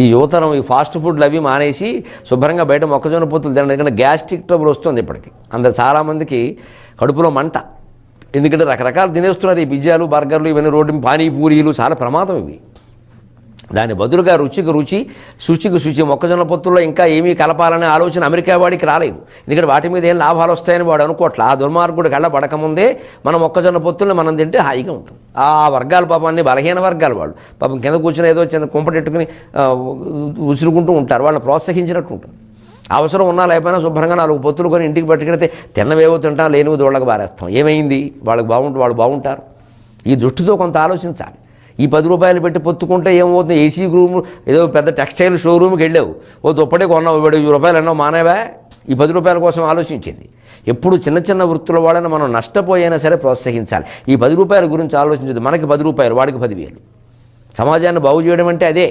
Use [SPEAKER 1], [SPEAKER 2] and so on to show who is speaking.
[SPEAKER 1] ఈ యువతరం ఈ ఫాస్ట్ ఫుడ్లు అవి మానేసి శుభ్రంగా బయట మొక్కజొన్న పొత్తులు తినడం. ఎందుకంటే గ్యాస్ట్రిక్ ట్రబుల్ వస్తుంది ఇప్పటికి. అందరు చాలామందికి కడుపులో మంట, ఎందుకంటే రకరకాలు తినేస్తున్నారు. ఈ పిజ్జాలు, బర్గర్లు, ఇవన్నీ రోడ్డు పానీపూరీలు చాలా ప్రమాదం ఇవి. దాని బదులుగా రుచికి రుచి, శుచికి శుచి మొక్కజొన్న పొత్తుల్లో ఇంకా ఏమీ కలపాలనే ఆలోచన అమెరికా వాడికి రాలేదు. ఎందుకంటే వాటి మీద ఏం లాభాలు వస్తాయని వాడు అనుకోవట్లే. ఆ దుర్మార్గుడు కళ్ళ పడకముందే మన మొక్కజొన్న పొత్తుల్ని మనం తింటే హాయిగా ఉంటుంది. ఆ వర్గాల పాపాన్ని బలహీన వర్గాలు వాళ్ళు పాపం కింద కూర్చొని ఏదో చిన్న కుంపటెట్టుకుని ఉసురుకుంటూ ఉంటారు. వాళ్ళని ప్రోత్సహించినట్టు ఉంటుంది. అవసరం ఉన్నా లేకపోయినా శుభ్రంగా 4 పొత్తులు కొని ఇంటికి పట్టుకెడితే తిన్నవేవో తింటాం, లేనివి దోళ్ళకి బారేస్తాం. ఏమైంది? వాళ్ళు బాగుంటారు. ఈ దృష్టితో కొంత ఆలోచించాలి. ఈ 10 రూపాయలు పెట్టి పొత్తుకుంటే ఏమవుతుంది? ఏసీ రూమ్ ఏదో పెద్ద టెక్స్టైల్ షోరూమ్కి వెళ్ళావు, ఓ దుప్పటే కొన్నావు, 7 రూపాయలు అన్నావు, మానేవా? ఈ 10 రూపాయల కోసం ఆలోచించేది. ఎప్పుడు చిన్న చిన్న వృత్తుల వాళ్ళని మనం నష్టపోయినా సరే ప్రోత్సహించాలి. ఈ 10 రూపాయల గురించి ఆలోచించదు. మనకి 10 రూపాయలు, వాడికి 10,000. సమాజాన్ని బాగు చేయడం అంటే అదే.